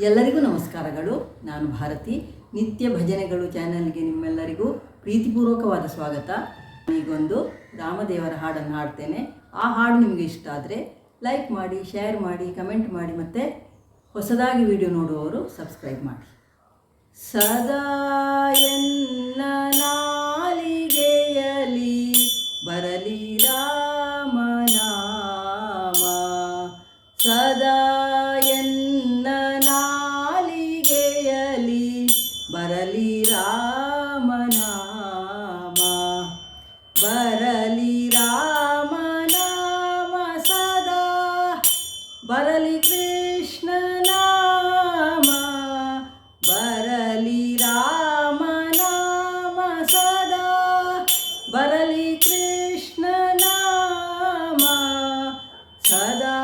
ಎಲ್ಲರಿಗೂ ನಮಸ್ಕಾರಗಳು. ನಾನು ಭಾರತಿ. ನಿತ್ಯ ಭಜನೆಗಳು ಚಾನಲ್ಗೆ ನಿಮ್ಮೆಲ್ಲರಿಗೂ ಪ್ರೀತಿಪೂರ್ವಕವಾದ ಸ್ವಾಗತ. ಈಗೊಂದು ರಾಮದೇವರ ಹಾಡನ್ನು ಹಾಡ್ತೇನೆ. ಆ ಹಾಡು ನಿಮಗೆ ಇಷ್ಟ ಆದರೆ ಲೈಕ್ ಮಾಡಿ, ಶೇರ್ ಮಾಡಿ, ಕಮೆಂಟ್ ಮಾಡಿ, ಮತ್ತು ಹೊಸದಾಗಿ ವಿಡಿಯೋ ನೋಡುವವರು ಸಬ್ಸ್ಕ್ರೈಬ್ ಮಾಡಿ. ಸದಾ ಎನ್ನ ನಾಲಿಗೆಯಲಿ ಬರಲಿ ರಾಮನಾಮ, ಸದಾ ಎನ್ನ ನಾಲಿಗೆಯಲಿ ಬರಲಿ ರಾಮನಾಮ, ಬರಲಿ ರಾಮನಾಮ ಸದಾ, ಬರಲಿ ಕೃಷ್ಣ ನಾಮ, ಬರಲಿ ರಾಮನಾಮ ಸದಾ, ಬರಲಿ ಕೃಷ್ಣ ನಾಮ, ಸದಾ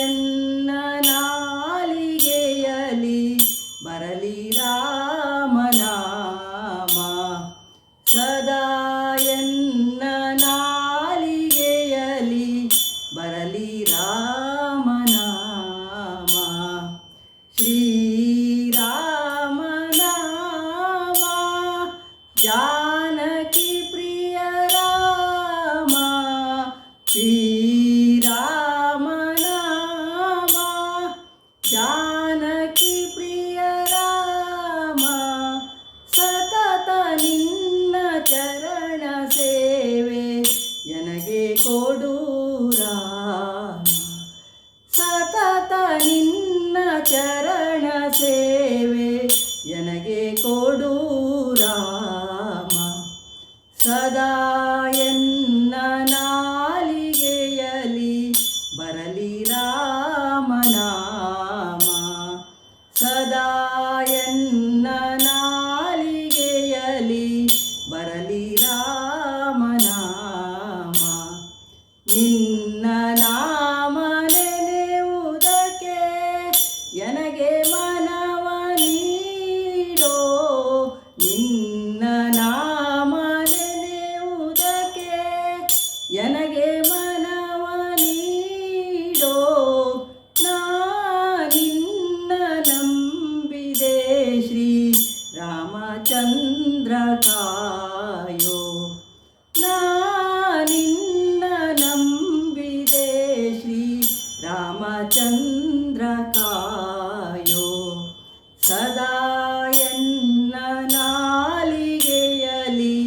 ಎನ್ನ ನಾಲಿಗೆಯಲಿ ಬರಲಿ ರಾಮನಾಮ, ಸದಾ ಎನ್ನ ನಾಲಿಗೆಯಲಿ ಬರಲಿ ರಾಮನಾಮ. ಶ್ರೀರಾಮನಾಮ ಜಾನಕಿ ಪ್ರಿಯ ರಾಮ, ಶ್ರೀರಾಮನಾಮ ಜಾನಕಿ ಪ್ರಿಯ ರಾಮ, ಸತತ ನಿನ್ನ ಚರಣ ಸೇವೆ ನನಗೆ ಕೊಡು ರಾಮ, ಸತತ ನಿನ್ನ ಚರಣ ಸೇವೆ ನನಗೆ ಕೊಡು ರಾಮ, ಸದಾ ಎನ್ನ ನಾಲಿಗೆಯಲಿ ಬರಲಿ ರಾಮನಾಮ, ಸದಾ ಎನ್ನ ನಾಲಿಗೆಯಲಿ ಬರಲಿ ರಾಮನಾಮ. ನಿನ್ನ ನಾಮ ನೆನೆಯುವುದಕ್ಕೆ ನನಗೆ ಮನವ ನೀಡೋ, ನಿನ್ನ ನಾಮ ನೆನೆಯುವುದಕ್ಕೆ ನನಗೆ ಮನವ ನೀಡೋ, ನಿನ್ನ ನಂಬಿದೆ ಶ್ರೀ ರಾಮಚಂದ್ರ ಕಾಯೋ, ನಿನ್ನ ನಂಬಿದೆ ಶ್ರೀ ರಾಮಚಂದ್ರ ಕಾಯೋ, ಸದಾ ಎನ್ನ ನಾಲಿಗೆಯಲಿ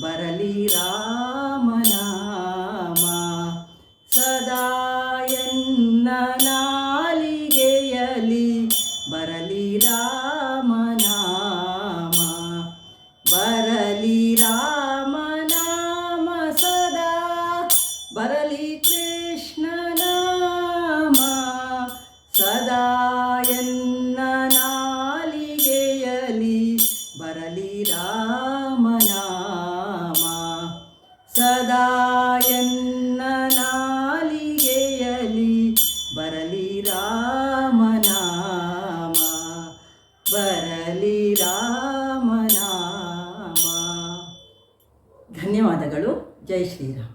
ಬರಲಿ ರಾಮನಾಮ, ಸದಾ ಎನ್ನ ನಾಲಿಗೆಯಲಿ ಬರಲಿ ರಾಮನಾಮ, ಬರಲಿ ರಾಮನಾಮ ಸದಾ, ಬರಲಿ ಕೃಷ್ಣ ನಾಮ, ಸದಾ ಎನ್ನ ನಾಲಿಗೆಯಲಿ ಬರಲಿ ರಾಮನಾಮ, ಸದಾ ಎನ್ನ ನಾಲಿಗೆಯಲಿ ಬರಲಿ ರಾಮನಾಮ, ಬರಲಿ ರಾಮನಾಮ. ಧನ್ಯವಾದಗಳು. ಜೈ ಶ್ರೀರಾಮ್.